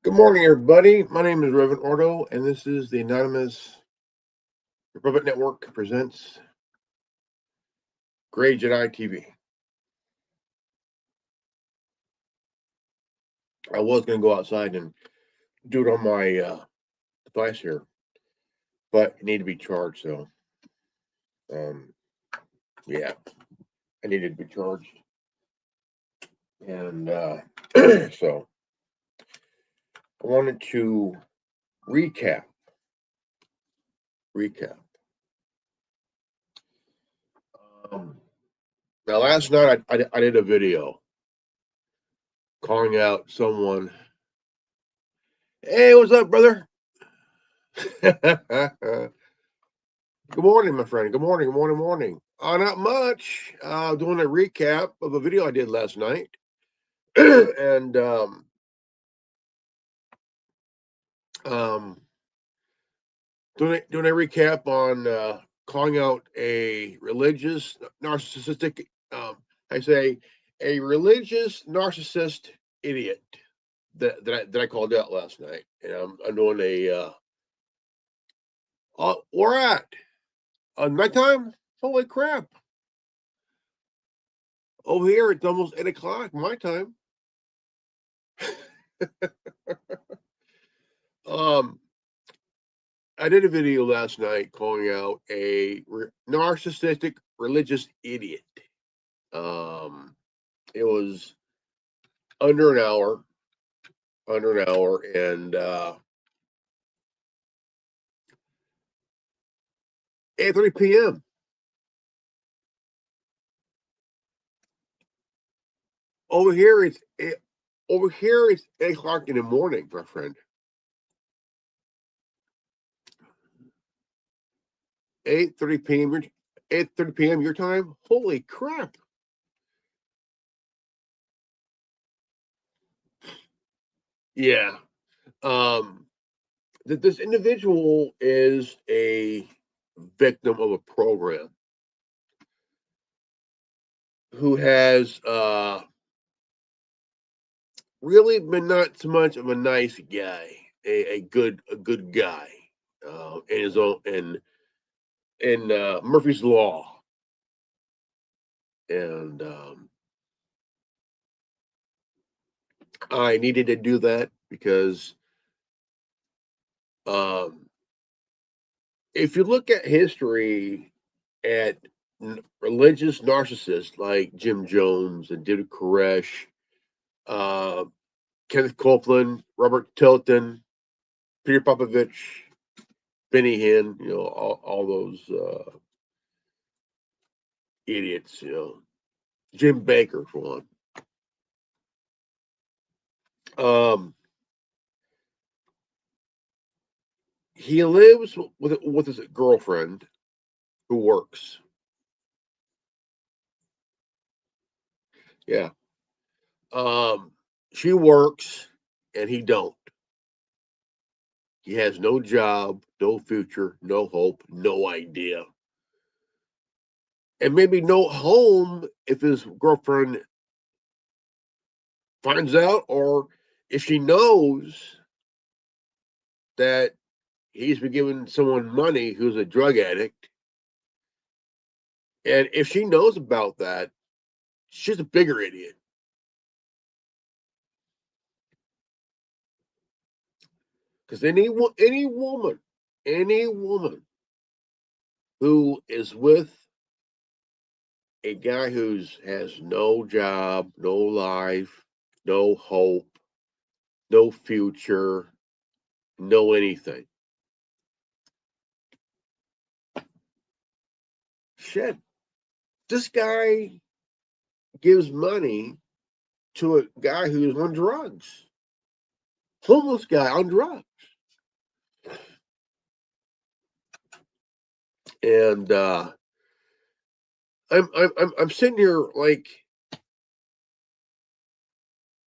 Good morning, everybody. My name is Reverend Ordo, and this is the Anonymous Republic Network presents Gray Jedi TV. I was going to go outside and do it on my device here, but it needed to be charged, so yeah, I needed to be charged, and so I wanted to recap. Now, last night I did a video calling out someone. Hey, what's up, brother? Good morning, my friend. Good morning, morning. Not much. Doing a recap of a video I did last night, and doing a recap on calling out a religious narcissistic. I say a religious narcissist idiot that I called out last night, and I'm doing a. We're at nighttime. Holy crap! Over here it's almost 8 o'clock my time. I did a video last night calling out a narcissistic religious idiot. It was under an hour, and 8:30 p.m. Over here, it's 8 o'clock in the morning, my friend. 8:30 p.m. 8:30 p.m. your time. Holy crap! Yeah. That this individual is a victim of a program who has really been not so much of a nice guy, a good guy, in his own in Murphy's Law, and I needed to do that because um, if you look at history at religious narcissists like Jim Jones and David Koresh, uh, Kenneth Copeland, Robert Tilton, Peter Popovich, Benny Hinn, all those idiots, Jim Baker for one. He lives with his girlfriend who works. Yeah. She works and he don't. He has no job, no future, no hope, no idea. And maybe no home if his girlfriend finds out, or if she knows that he's been giving someone money who's a drug addict. And if she knows about that, she's a bigger idiot. Because any woman who is with a guy who has no job, no life, no hope, no future, no anything. Shit. This guy gives money to a guy who's on drugs. Homeless guy on drugs. And I'm sitting here like,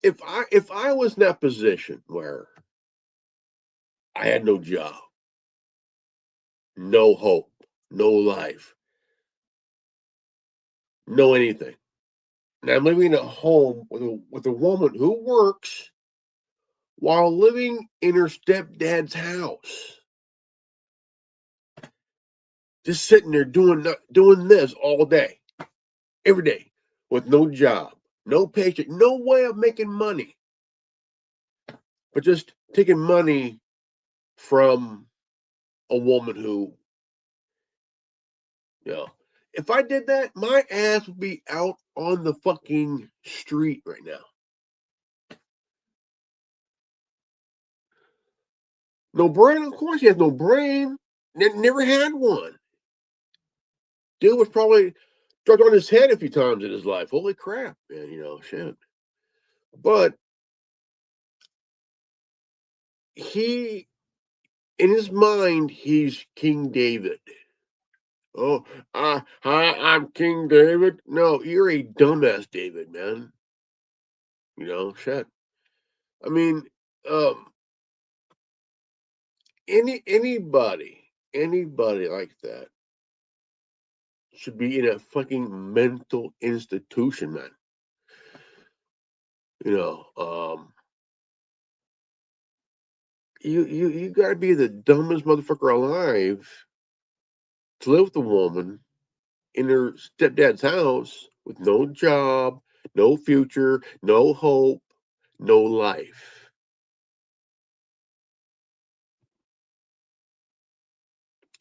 if I was in that position where I had no job, no hope, no life, no anything, and I'm living at home with a woman who works while living in her stepdad's house. Just sitting there doing this all day, every day, with no job, no paycheck, no way of making money, but just taking money from a woman who, you know, if I did that, my ass would be out on the fucking street right now. No brain? Of course he has no brain. Never had one. Dude was probably drugged on his head a few times in his life. Holy crap, man, shit. But he, in his mind, he's King David. Oh, hi, I'm King David. No, you're a dumbass David, man. Shit. I mean, um, anybody like that should be in a fucking mental institution, man. You know, you gotta be the dumbest motherfucker alive to live with a woman in her stepdad's house with no job, no future, no hope, no life.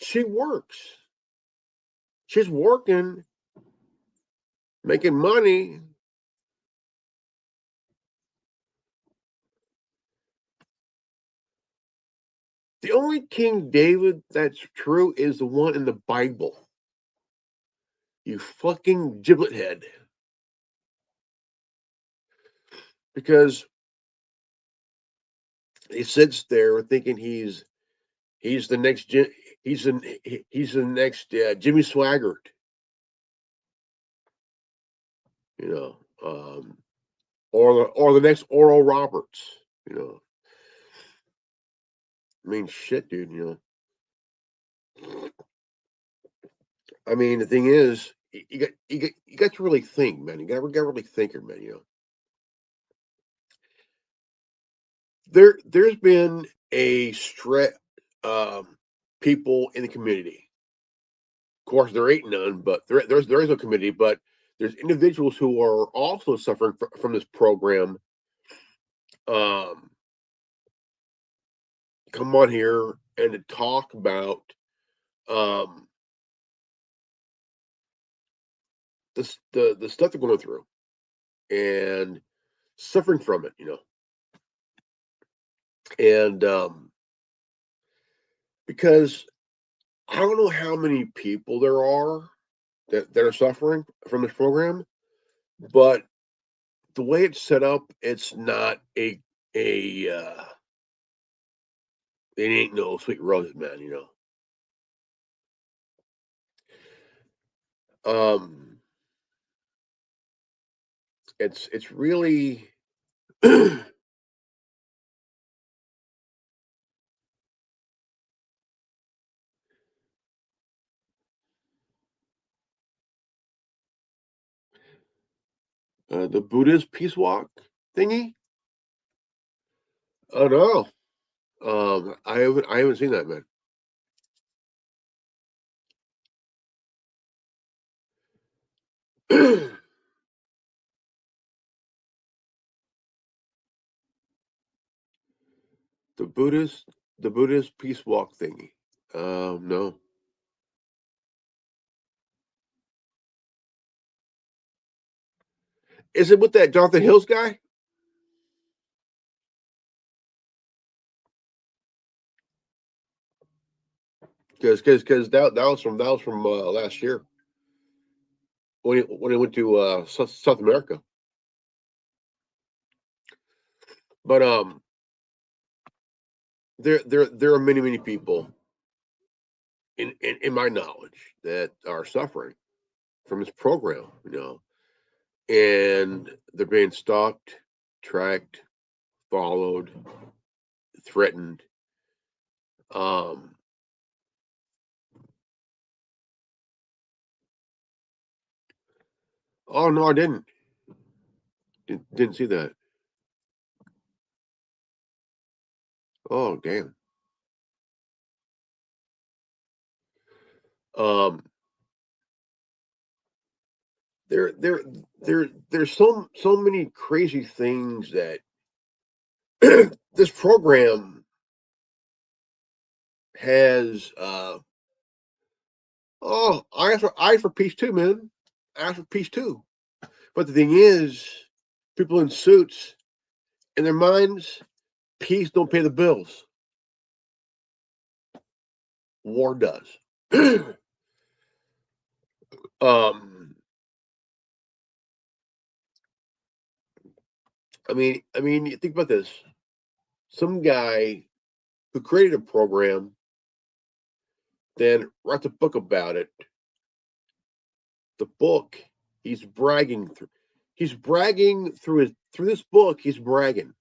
She works. She's working, making money. The only King David that's true is the one in the Bible. You fucking giblet head. Because he sits there thinking he's the next he's the next Jimmy Swaggart, you know, or the next Oral Roberts, you know. I mean, shit, dude. I mean, the thing is, you got to really think, man. You got to really think, man. There's been a stretch, people in the community. Of course, there ain't none, but there is no community. But there's individuals who are also suffering from this program. Um, come on here and to talk about um the stuff they're going through and suffering from it, and because I don't know how many people there are that are suffering from this program, but the way it's set up, it's not a it ain't no sweet roses, man. Um, it's really the Buddhist peace walk thingy. Oh no, I haven't seen that, man. The Buddhist peace walk thingy. No. Is it with that Jonathan Hills guy? Because that was from last year when he went to South America. But there are many people in my knowledge that are suffering from this program, and they're being stalked, tracked, followed, threatened. Um, oh no, I didn't see that. Oh, damn. Um, there, there, there's so many crazy things that this program has. Oh, I for peace too, man. I for peace too. But the thing is, people in suits, in their minds, peace don't pay the bills. War does. um, you think about this. Some guy who created a program, then writes a book about it. The book, he's bragging through. He's bragging through this book. He's bragging.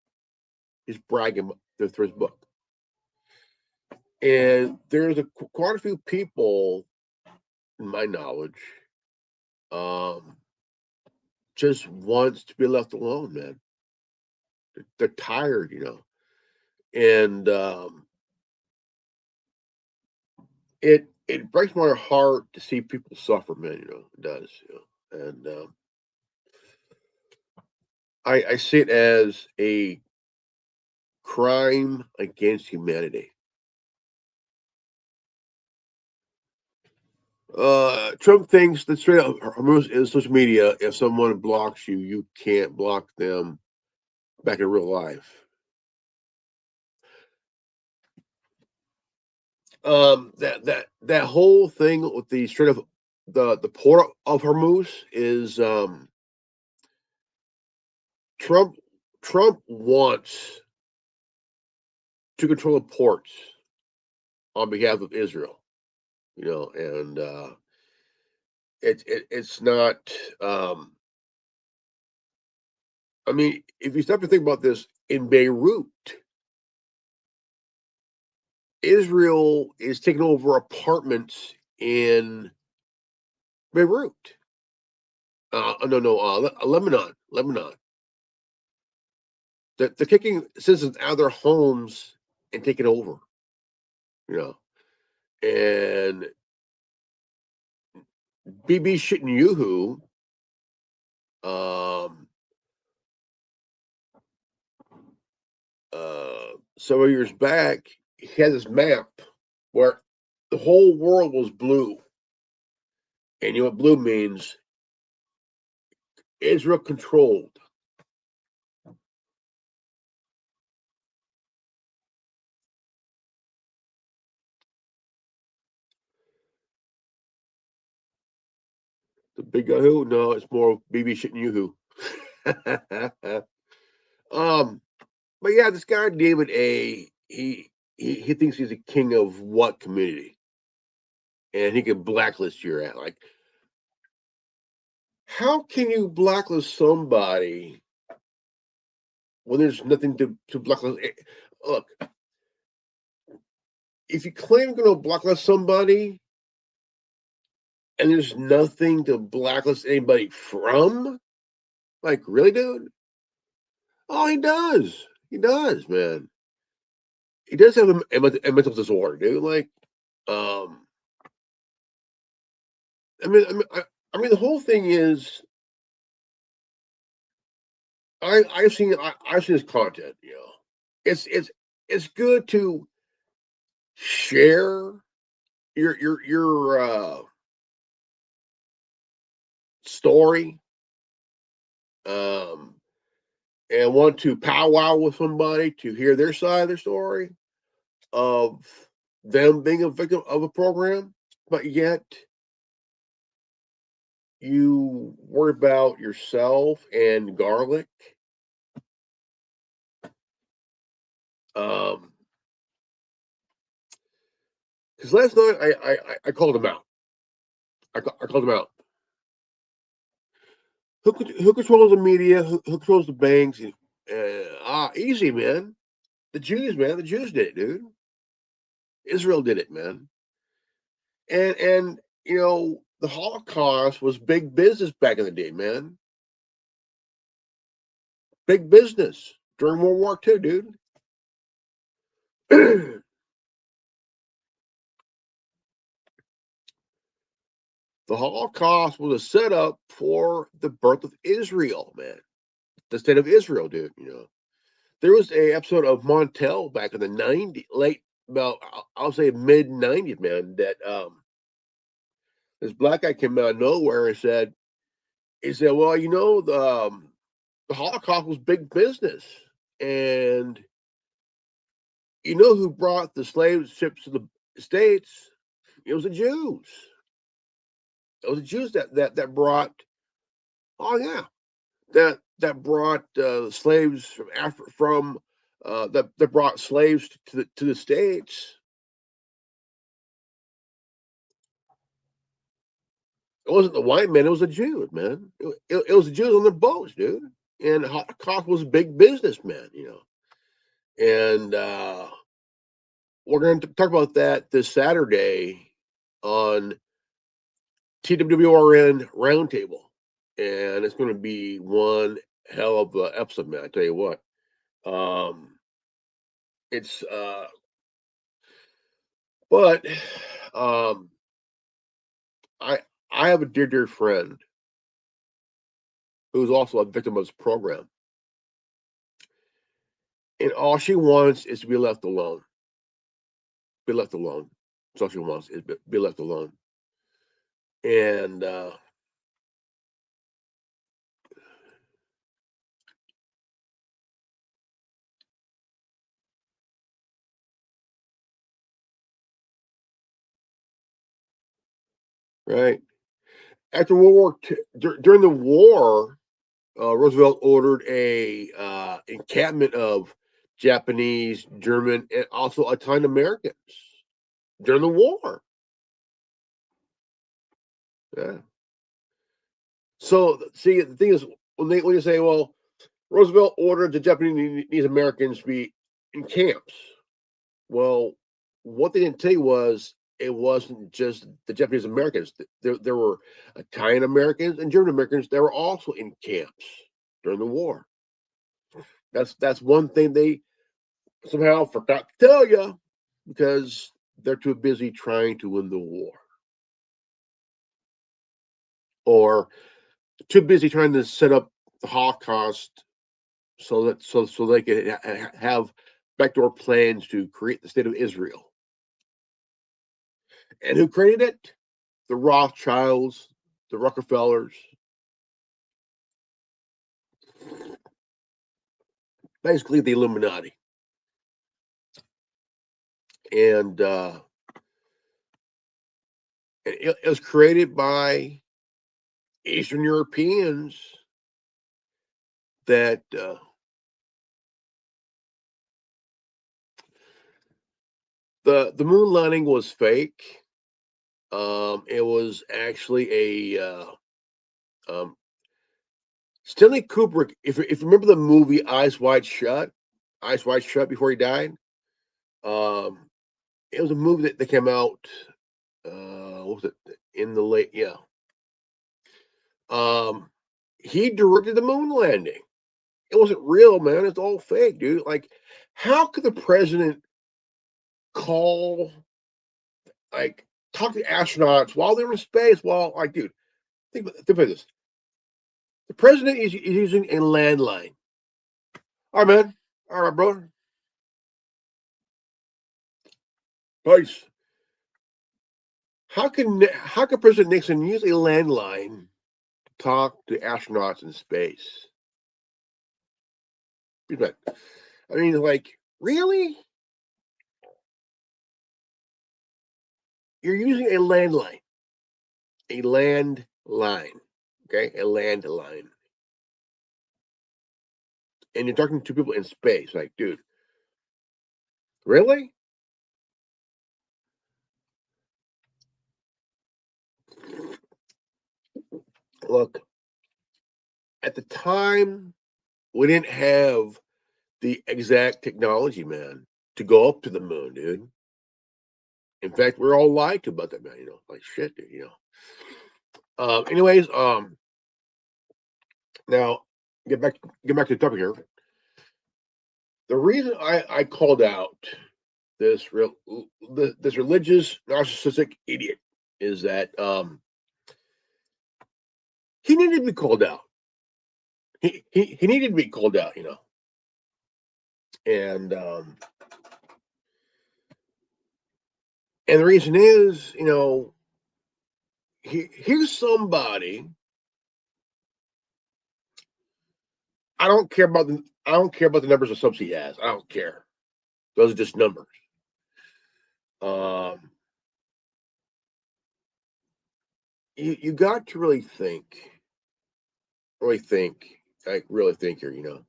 He's bragging through his book. And there's quite a few people, in my knowledge, um, just wants to be left alone, man. They're tired, and it breaks my heart to see people suffer, man. It does, and I see it as a crime against humanity. Trump thinks that straight up in social media, if someone blocks you, you can't block them back in real life. That whole thing with the straight of the port of Hormuz is Trump Trump wants to control the ports on behalf of Israel, and it's not. I mean, if you stop to think about this, in Beirut, Israel is taking over apartments in Beirut. No, Lebanon. They're kicking citizens out of their homes and taking over. You know, and BB Netanyahu, um, several years back, he had this map where the whole world was blue, and you know what blue means? Israel controlled. The big guy who? No, it's more BB Netanyahu. um, but yeah, this guy David A. He thinks he's a king of what community, and he can blacklist your at. Like, how can you blacklist somebody when there's nothing to blacklist? Look, if you claim you're going to blacklist somebody and there's nothing to blacklist anybody from, like, really, dude? Oh, he does. He does, man. He does have a mental disorder, dude. Like, um, I mean, I mean, the whole thing is, I've seen his content. It's good to share your story, um, and want to powwow with somebody to hear their side of their story of them being a victim of a program, but yet you worry about yourself and garlic. Um, because last night I called him out. I called him out. Who controls the media? Who controls the banks? Easy, man. The Jews, man. The Jews did it, dude. Israel did it, man. And the Holocaust was big business back in the day, man. Big business during World War II, dude. The Holocaust was a setup for the birth of Israel, man. The state of Israel, dude. There was a episode of Montel back in the '90s, late about I'll say mid '90s, man. That this black guy came out of nowhere and he said, well, the Holocaust was big business, and who brought the slave ships to the states? It was the Jews. It was the Jews that brought. Oh yeah, that brought slaves from Africa that brought slaves to the states. It wasn't the white men; it was the Jews, man. It was the Jews on their boats, dude. And Holocaust was big business, man. And we're going to talk about that this Saturday on TWRN Roundtable, and it's going to be one hell of a episode, man. I tell you what. It's but I I have a dear friend who's also a victim of this program, and all she wants is to be left alone. Be left alone. That's all she wants is be left alone. And right after World War II, during the war, Roosevelt ordered a encampment of Japanese, German, and also Italian Americans during the war. Yeah. So see, the thing is, when you say, well, Roosevelt ordered the Japanese Americans to be in camps. Well, what they didn't tell you was it wasn't just the Japanese Americans. There were Italian Americans and German Americans that were also in camps during the war. That's one thing they somehow forgot to tell you because they're too busy trying to win the war, or too busy trying to set up the Holocaust so they could have backdoor plans to create the state of Israel. And who created it? The Rothschilds, the Rockefellers, basically the Illuminati. And it was created by Eastern Europeans that the moon landing was fake. It was actually a Stanley Kubrick. If you remember the movie Eyes Wide Shut before he died. Um, it was a movie that came out. What was it in the late? Yeah. Um, he directed the moon landing. It wasn't real, man. It's all fake, dude. Like, how could the president call, like, talk to astronauts while they're in space? Well, like, dude, think about this. The president is using a landline. All right, man. All right, brother. Peace. How can President Nixon use a landline to talk to astronauts in space? I mean, like, really? You're using a landline. A landline. Okay? A landline. And you're talking to people in space. Like, dude, really? Look, at the time, we didn't have the exact technology, man, to go up to the moon, dude. In fact, we're all lied to about that, man. Like shit, dude. Anyways, now get back to the topic here. The reason I called out this real this religious narcissistic idiot is that he needed to be called out. He needed to be called out, you know. And and the reason is, you know, here's somebody. I don't care about the numbers of subs he has. I don't care. Those are just numbers. Um, you got to really think here. You know,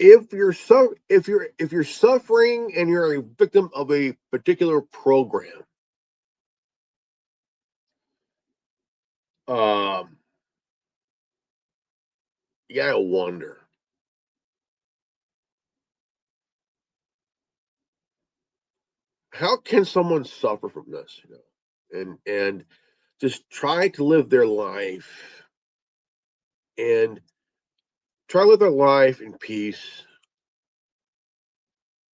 if you're suffering and you're a victim of a particular program, um, you gotta wonder how can someone suffer from this, you know, and just try to live their life and try to live their life in peace.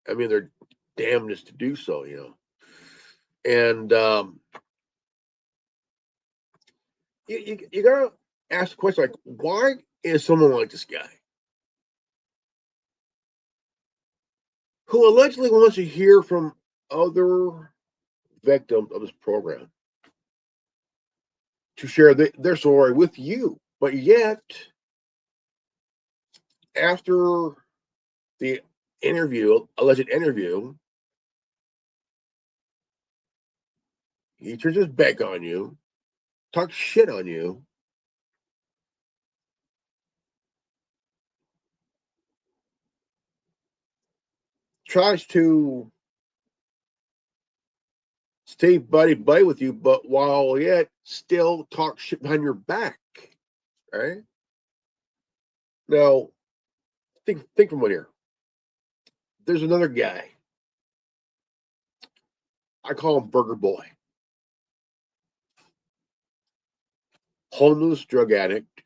I mean, they're damnedest to do so, you know. And you gotta ask the question like, why is someone like this guy who allegedly wants to hear from other victims of this program to share their story with you, but yet after the alleged interview, he turns his back on you, talks shit on you, tries to stay buddy with you, but while yet still talk shit behind your back. Right? Now, think from one here. There's another guy. I call him Burger Boy. Homeless drug addict.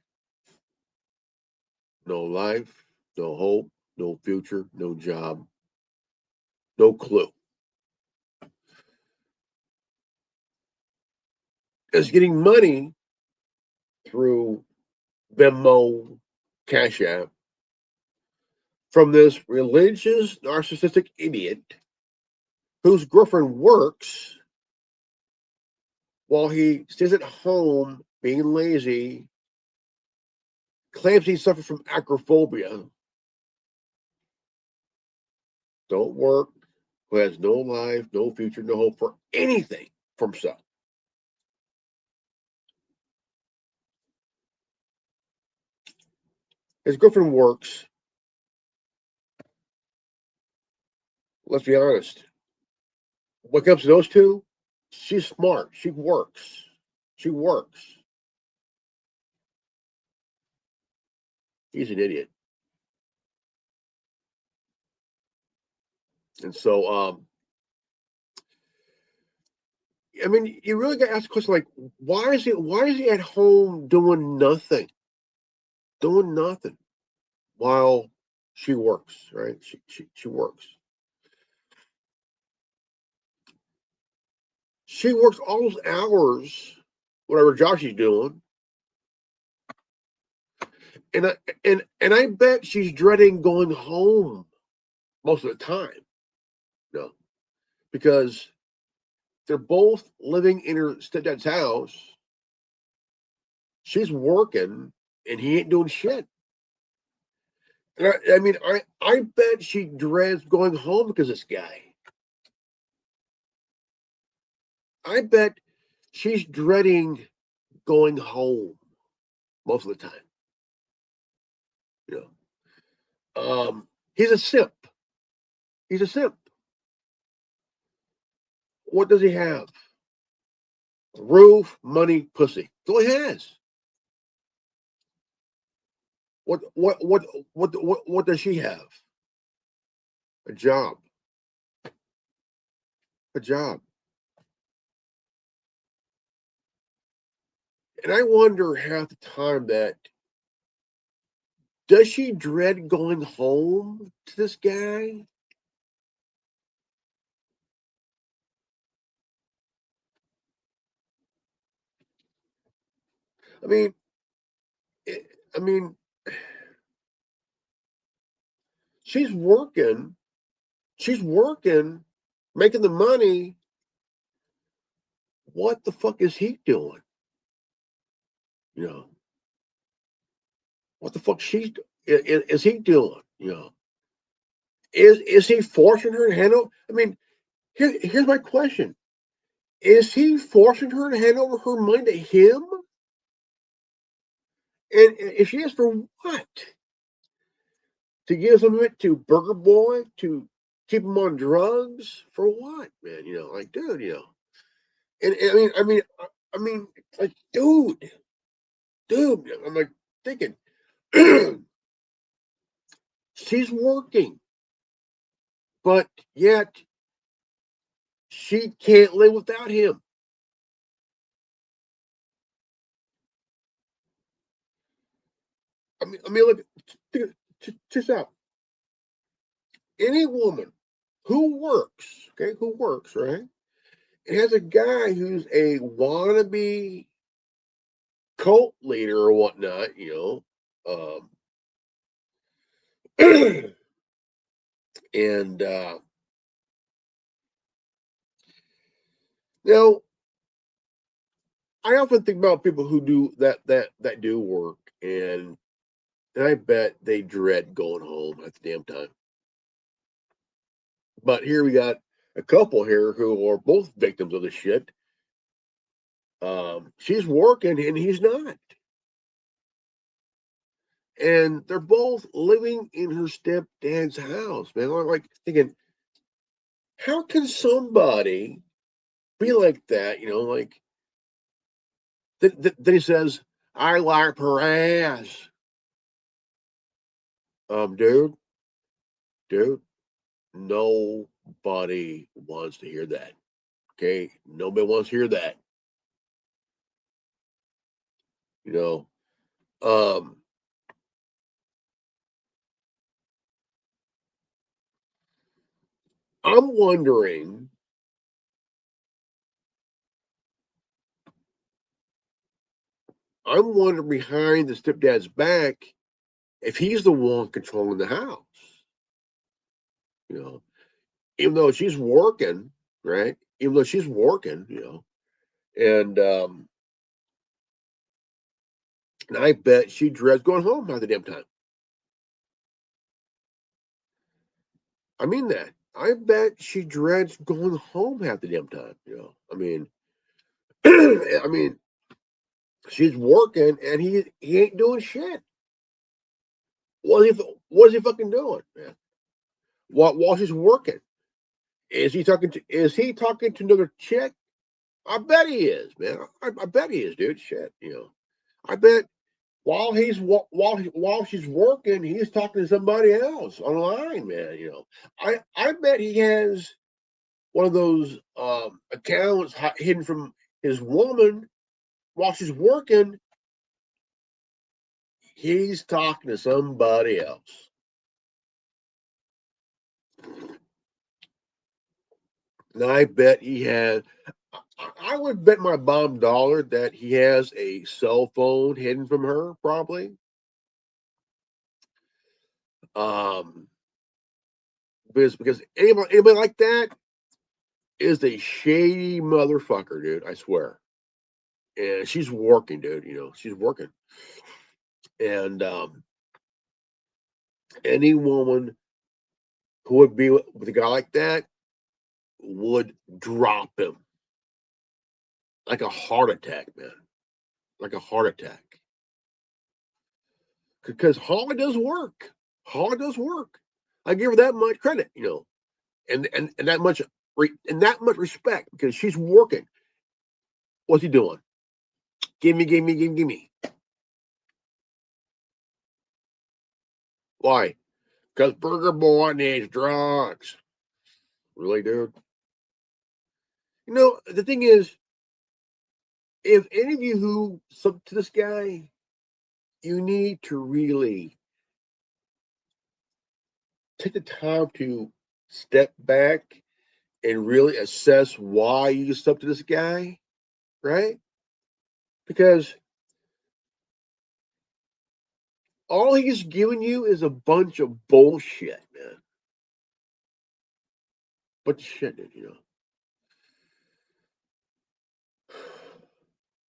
No life, no hope, no future, no job, no clue. Is getting money through Venmo, Cash App from this religious narcissistic idiot whose girlfriend works while he stays at home being lazy, claims he suffers from acrophobia, don't work, who has no life, no future, no hope for anything for himself. His girlfriend works. Let's be honest. What comes to those two? She's smart. She works. She works. He's an idiot. And so, I mean, you really got to ask the question like, why is he at home doing nothing? Doing nothing while she works, right? She works. She works all those hours, whatever job she's doing, and I bet she's dreading going home most of the time. No, because they're both living in her stepdad's house. She's working, and he ain't doing shit. And I mean, I bet she dreads going home because of this guy. I bet she's dreading going home most of the time. You he's a simp. He's a simp. What does he have? Roof, money, pussy. That's all he has. What does she have? A job. A job. And I wonder half the time that Does she dread going home to this guy? I mean, it, I mean, she's working, she's working, making the money. What the fuck is he doing? You know, what the fuck is he doing? You know, is he forcing her to hand over? I mean, here's my question: is he forcing her to hand over her money to him? And if she is, for what? To give some of it to Burger Boy to keep him on drugs? For what, man? You know, like, dude, you know. And I mean, like, dude. I'm like thinking, she's working, but yet she can't live without him. Look, check this out. Any woman who works, right, and has a guy who's a wannabe cult leader or whatnot, you know, and now I often think about people who do that do work, and I bet they dread going home at the damn time. But here we got a couple here who are both victims of the shit. She's working and he's not, and they're both living in her stepdad's house. Man, I'm like thinking, how can somebody be like that? You know, like then he says, "I like her ass." Dude, dude, nobody wants to hear that. Okay, nobody wants to hear that. You know, um, I'm wondering. I'm wondering behind the stepdad's back if he's the one controlling the house. You know, even though she's working, right? Even though she's working, you know, and I bet she dreads going home half the damn time. I mean that. I bet she dreads going home half the damn time. You know, I mean, I mean, she's working and he ain't doing shit. What is he fucking doing, man? While she's working, is he talking to another chick? I bet he is, man. I bet he is, dude. Shit, you know. I bet while she's working, he's talking to somebody else online, man. You know. I bet he has one of those accounts hidden from his woman while she's working. He's talking to somebody else, and I bet he has. I would bet my bottom dollar that he has a cell phone hidden from her, probably. Um, because anybody like that is a shady motherfucker, dude. I swear. And she's working, dude. You know, she's working. And any woman who would be with a guy like that would drop him like a heart attack, man. Like a heart attack. Because Holly does work. Holly does work. I give her that much credit, you know, and that much and that much respect because she's working. What's he doing? Give me. Why? Because Burger Boy needs drugs. Really, dude? You know, the thing is, if any of you who sub to this guy, you need to really take the time to step back and really assess why you stepped to this guy, right? Because all he's giving you is a bunch of bullshit, man. Bunch of shit, dude.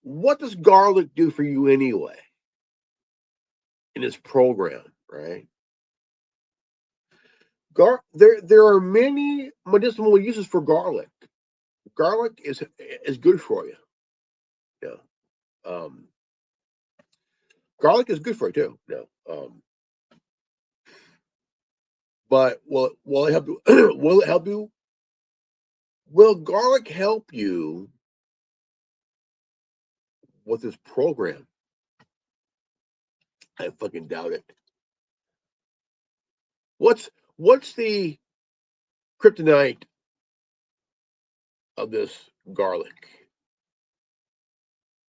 What does garlic do for you anyway in this program, right? There are many medicinal uses for garlic. Garlic is good for you. Yeah. Um, Garlic is good for you too. Yeah. But will it help you? Will it help you? Will garlic help you with this program? I fucking doubt it. What's the kryptonite of this garlic?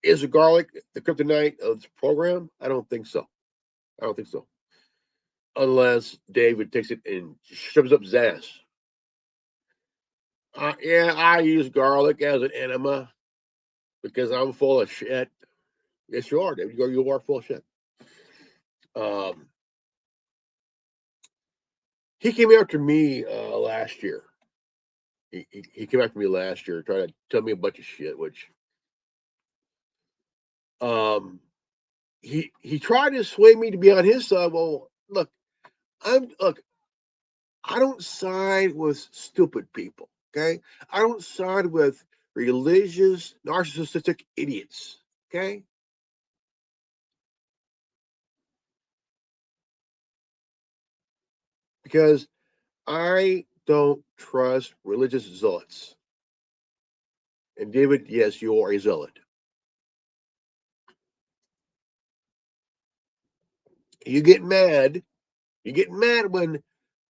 Is the garlic the kryptonite of this program? I don't think so. I don't think so. Unless David takes it and shoves up his ass. Yeah, I use garlic as an enema because I'm full of shit. Yes, you are, David. You are full of shit. Um, he came after me last year. He came after me last year, trying to tell me a bunch of shit. Which um, he tried to sway me to be on his side. Well, look. I don't side with stupid people. Okay, I don't side with religious, narcissistic idiots. Okay, because I don't trust religious zealots. And David, yes, you are a zealot. You get mad. You get mad when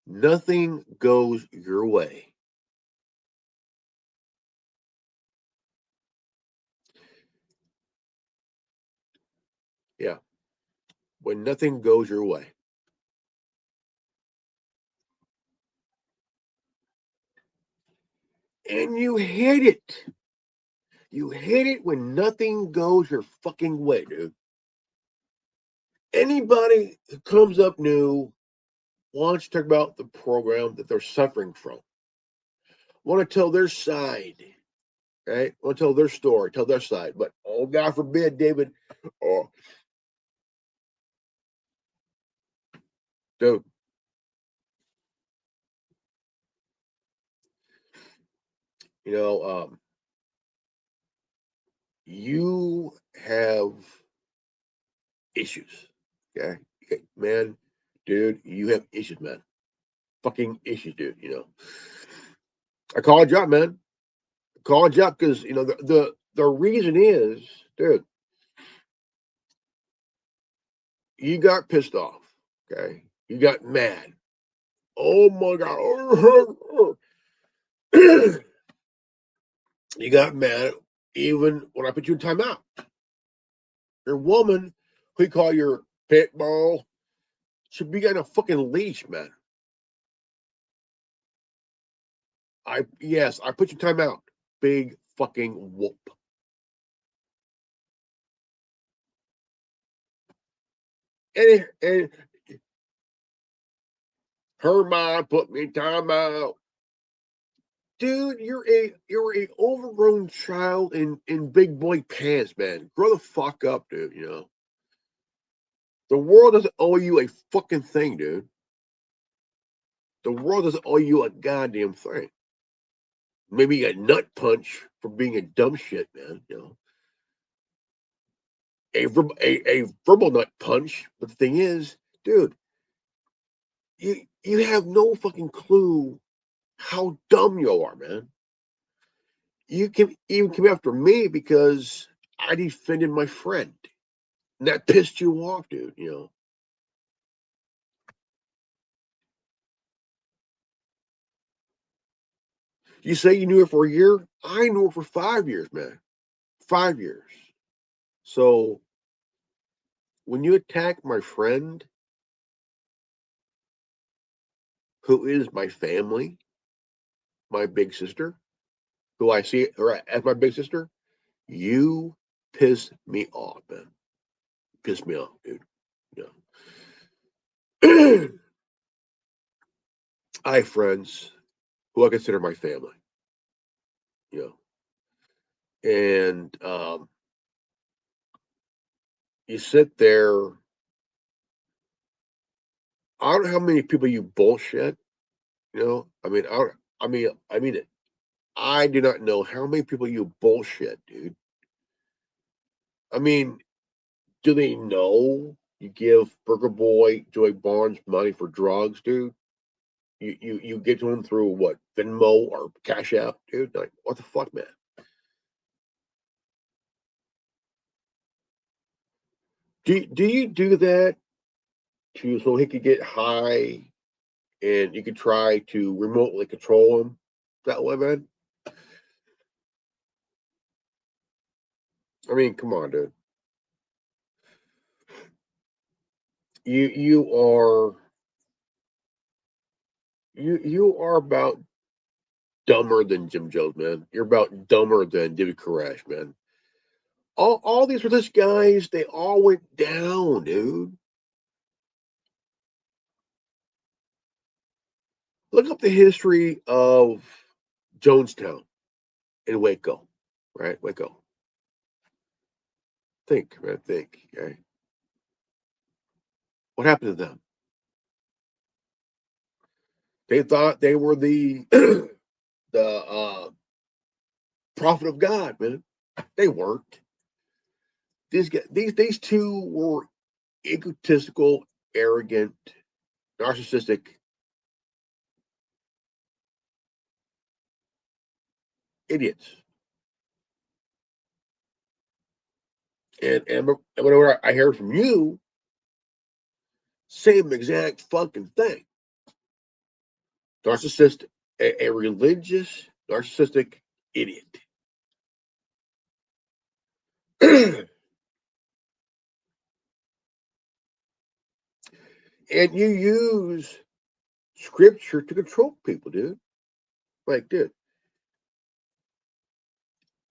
nothing goes your way. Yeah, when nothing goes your way. And you hate it. You hate it when nothing goes your fucking way, dude. Anybody who comes up new wants to talk about the program that they're suffering from, want to tell their side, right? Want to tell their story, tell their side. But oh, God forbid, David, oh, dude, you know, you have issues, okay? Okay, man, dude, you have issues, man. Fucking issues, dude. I called you up, man. I called you up because the reason is, dude, you got pissed off, okay? You got mad. Oh my god. You got mad even when I put you in timeout. Your woman, who you call your pit bull, should be on a fucking leash, man. Yes, I put you in timeout. Big fucking whoop. And her mom put me in timeout. Dude, you're a overgrown child in big boy pants, man. Grow the fuck up, dude. The world doesn't owe you a fucking thing, dude. The world doesn't owe you a goddamn thing. Maybe a nut punch for being a dumb shit, man. A verbal nut punch. But the thing is, dude, you have no fucking clue how dumb you are, man. You can even come after me because I defended my friend. And that pissed you off, dude. You say you knew her for a year. I knew her for 5 years, man. 5 years. So when you attack my friend who is my family, my big sister, who I see as my big sister, you piss me off, man. Piss me off, dude. Yeah. I have friends who I consider my family, you know, and you sit there. I don't know how many people you bullshit. I mean it. I do not know how many people you bullshit, dude. I mean, do they know you give Burger Boy, Joey Barnes money for drugs, dude? You get to him through what, Venmo or Cash App, dude? Like, what the fuck, man? Do you do that so he could get high and you could try to remotely control him that way, man? I mean, come on, dude. You are you are about dumber than Jim Jones, man. You're about dumber than David Koresh, man. All these religious guys, they all went down, dude. Look up the history of Jonestown in Waco, right? Waco. Think, man, think. Okay, what happened to them? They thought they were the the prophet of God, man. They weren't. These two were egotistical, arrogant, narcissistic idiots. And whenever I hear from you, same exact fucking thing. Narcissistic, a religious, narcissistic idiot. And you use scripture to control people, dude. Like, dude,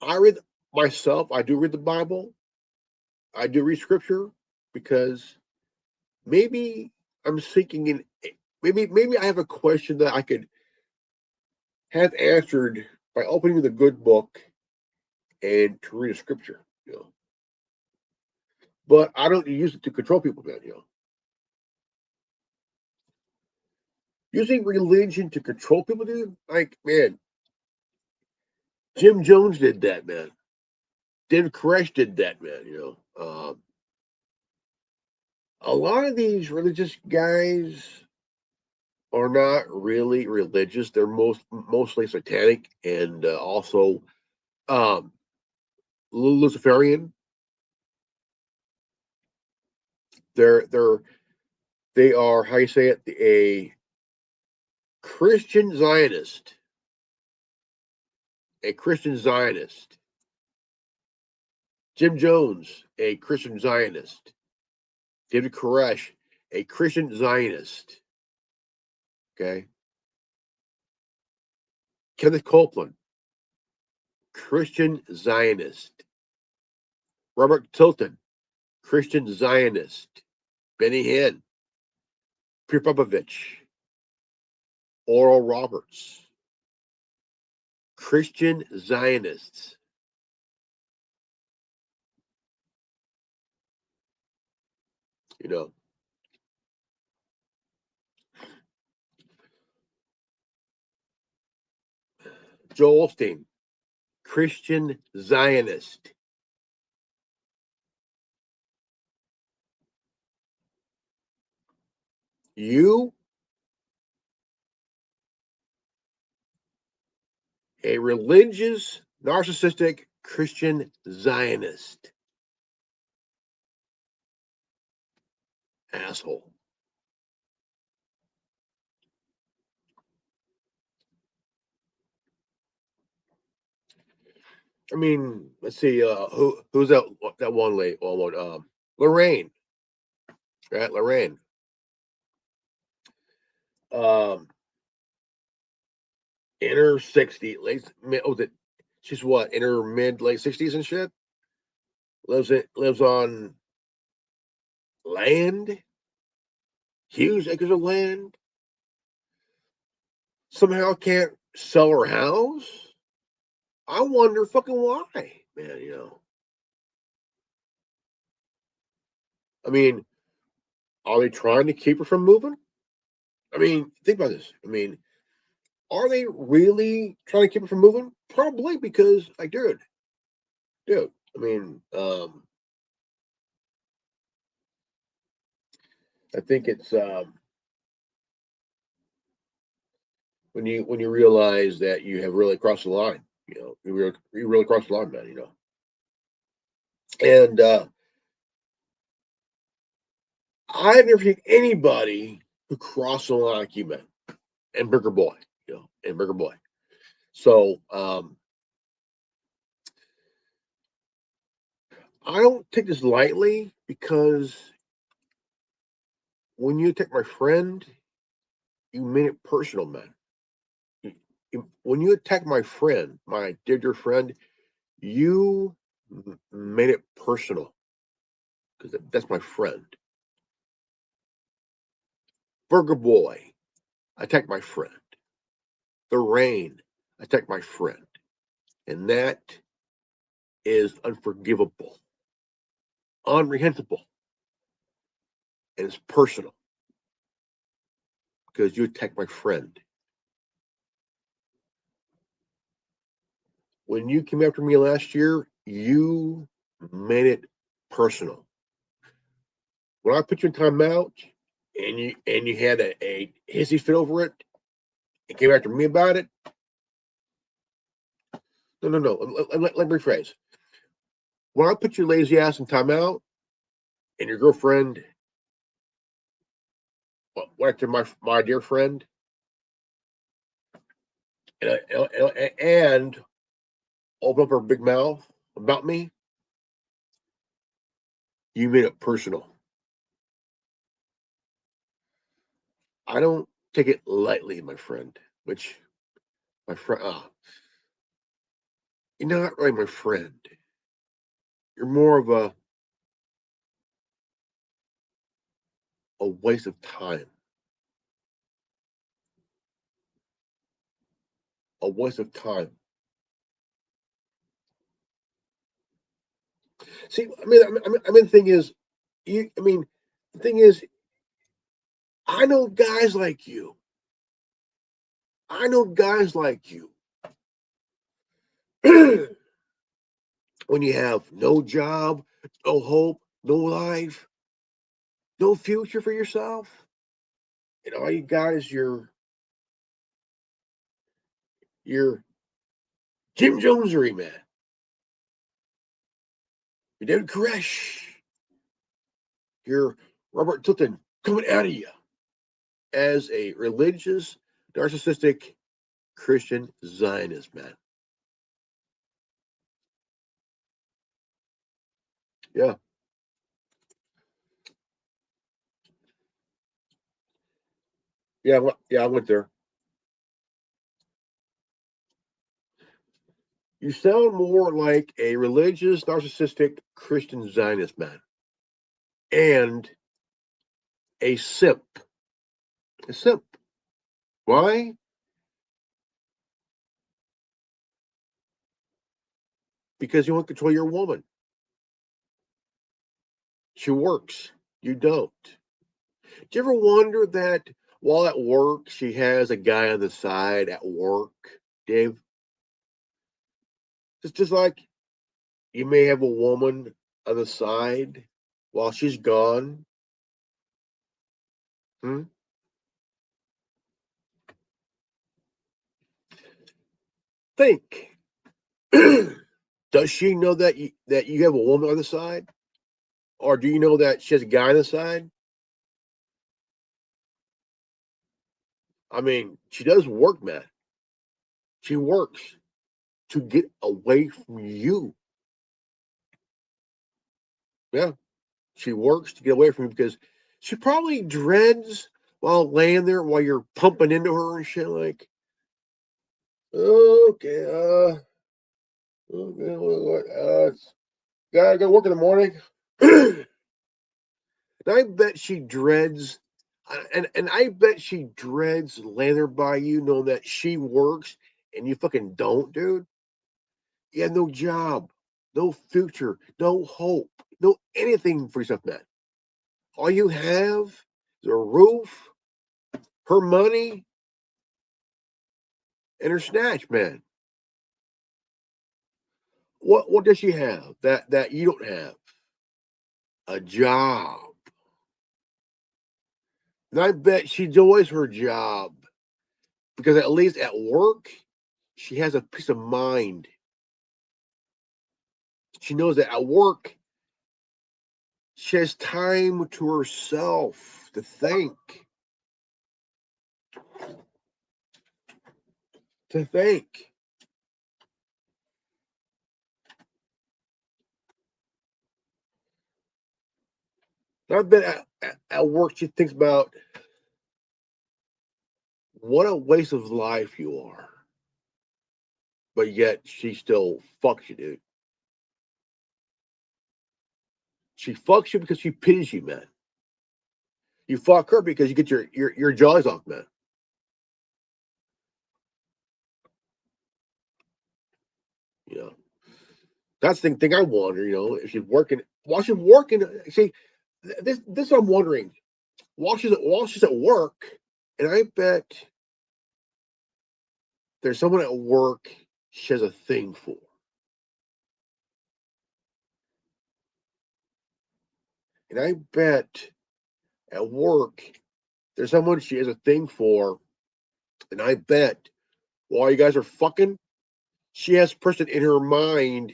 I read myself, I do read the Bible, I do read scripture because maybe I'm seeking in maybe I have a question that I could have answered by opening the good book and to read a scripture, you know. But I don't use it to control people, man, you know. Using religion to control people, dude, like, man, Jim Jones did that, man. David Koresh did that, man, you know. A lot of these religious guys are not really religious. They're mostly satanic and also um, Luciferian. They're they are, how you say it, a Christian Zionist, a Christian Zionist. Jim Jones, a Christian Zionist. David Koresh, a Christian Zionist. Okay. Kenneth Copeland, Christian Zionist. Robert Tilton, Christian Zionist. Benny Hinn, Pierre Popovich, Oral Roberts, Christian Zionists. You know, Joel Osteen, Christian Zionist. You, a religious, narcissistic Christian Zionist. Asshole. I mean, let's see, who's that one lady? Lorraine, right? Lorraine. Um, in her 60s, she's what, in her late 60s and shit? Lives on land, huge acres of land. Somehow can't sell her house. I wonder fucking why, man. I mean, are they trying to keep her from moving? I mean, think about this. I mean, are they really trying to keep her from moving? Probably, because, like, dude. I mean, I think it's when you realize that you have really crossed the line. You really crossed the line, man. And I've never seen anybody who crossed the line like you, man, and Burger Boy, and Burger Boy. So I don't take this lightly, because when you attack my friend, you mean it personal, man. When you attack my friend, my dear friend, you made it personal, because that's my friend. Burger Boy attacked my friend. The rain attacked my friend. And that is unforgivable, unrehensible, and it's personal, because you attacked my friend. When you came after me last year, you made it personal. When I put you in timeout, and you had a hissy fit over it and came after me about it. No. Let me rephrase. When I put your lazy ass in timeout, and your girlfriend went after my dear friend, and opened up her big mouth about me, you made it personal. I don't take it lightly, my friend. Which my friend, you're not really my friend. You're more of a waste of time. A waste of time. See, the thing is, the thing is, I know guys like you. I know guys like you. When you have no job, no hope, no life, no future for yourself, and all you got is your Jim Jonesery, man. Your David Koresh, your Robert Tilton coming out of you as a religious, narcissistic Christian Zionist, man. Yeah. Yeah, I went there. You sound more like a religious, narcissistic Christian Zionist man, and a simp. A simp. Why? Because you want to control your woman. She works. You don't. Do you ever wonder that while at work, she has a guy on the side at work, Dave? It's just like you may have a woman on the side while she's gone. Hmm? Think. Does she know that you have a woman on the side, or do you know that she has a guy on the side? I mean, she does work, man. She works to get away from you. Yeah, she works to get away from you, because she probably dreads while laying there while you're pumping into her and shit, like, Okay, gotta go work in the morning. And I bet she dreads, and I bet she dreads laying there by you, knowing that she works and you fucking don't, dude. You have no job, no future, no hope, no anything for yourself, man. All you have is a roof, her money, and her snatch, man. What does she have that you don't have? A job. And I bet she enjoys her job because at least at work, she has a peace of mind. She knows that at work, she has time to herself to think. To think. And I bet at work she thinks about what a waste of life you are. But yet she still fucks you, dude. She fucks you because she pities you, man. You fuck her because you get your jaws off, man. You know, that's the thing I wonder. You know, if she's working while she's working. See, this is what I'm wondering. While she's at work, and I bet there's someone at work she has a thing for, and I bet at work there's someone she has a thing for, and I bet while you guys are fucking, she has a person in her mind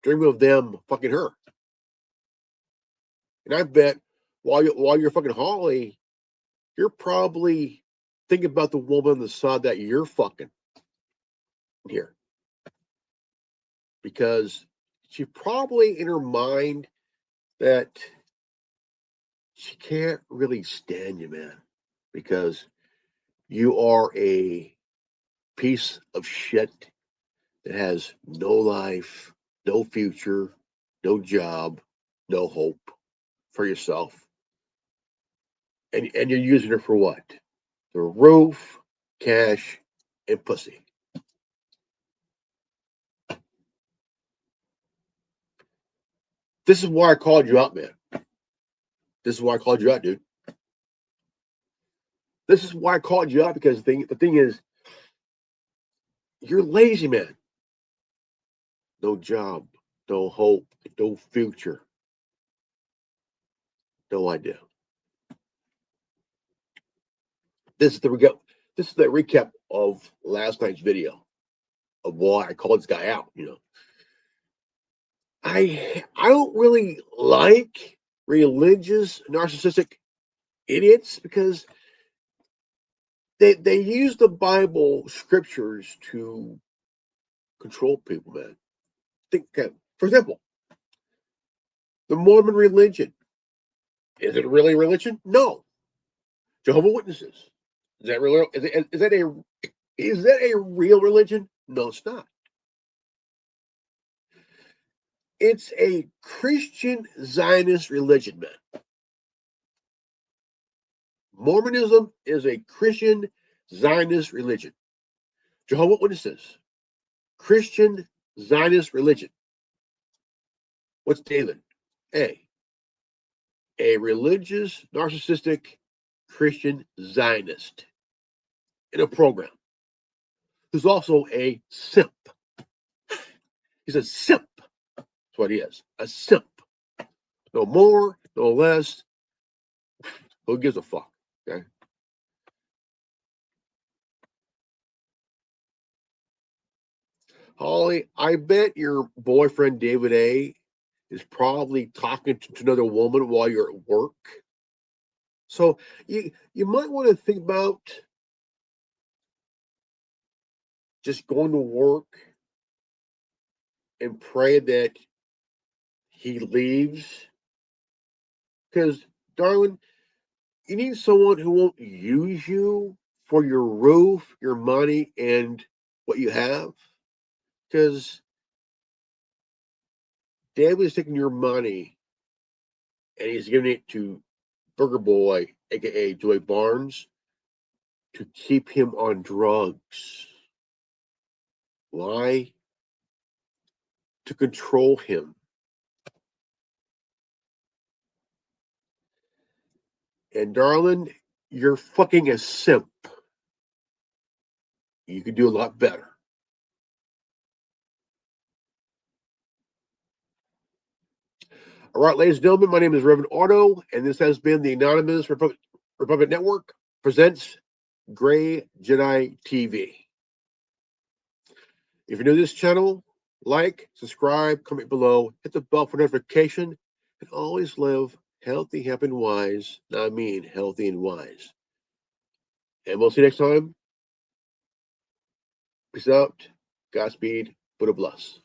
dreaming of them fucking her. And I bet while you're fucking Holly, you're probably thinking about the woman on the side that you're fucking here. Because she probably in her mind that she can't really stand you, man. Because you are a piece of shit that has no life, no future, no job, no hope for yourself. And you're using her for what? The roof, cash, and pussy. This is why I called you out, man. This is why I called you out, dude. This is why I called you out because the thing is, you're lazy, man. No job, no hope, no future, no idea. This is the recap. This is the recap of last night's video of why I called this guy out. You know, I don't really like religious narcissistic idiots because they use the Bible scriptures to control people, man. Think, for example, the Mormon religion. Is it really a religion? No. Jehovah Witnesses. Is that real? Is that a real religion? No, it's not. It's a Christian Zionist religion, man. Mormonism is a Christian Zionist religion. Jehovah Witnesses, Christian Zionist religion. What's David? A religious, narcissistic Christian Zionist in a program who's also a simp. He's a simp. That's what he is. A simp. No more, no less. Who gives a fuck? Okay. Holly, I bet your boyfriend David A is probably talking to another woman while you're at work. So you might want to think about just going to work and pray that he leaves. Because, darling, you need someone who won't use you for your roof, your money, and what you have, because Dad was taking your money and he's giving it to Burger Boy, aka Joy Barnes, to keep him on drugs. Why? To control him. And darling, you're fucking a simp. You could do a lot better. All right, ladies and gentlemen, my name is Reverend Otto, and this has been the Anonymous Republic Network presents Gray Jedi TV. If you're new to this channel, like, subscribe, comment below, hit the bell for notification, and always live healthy, happy, and wise. I mean, healthy and wise. And we'll see you next time. Peace out. Godspeed. Buddha bless.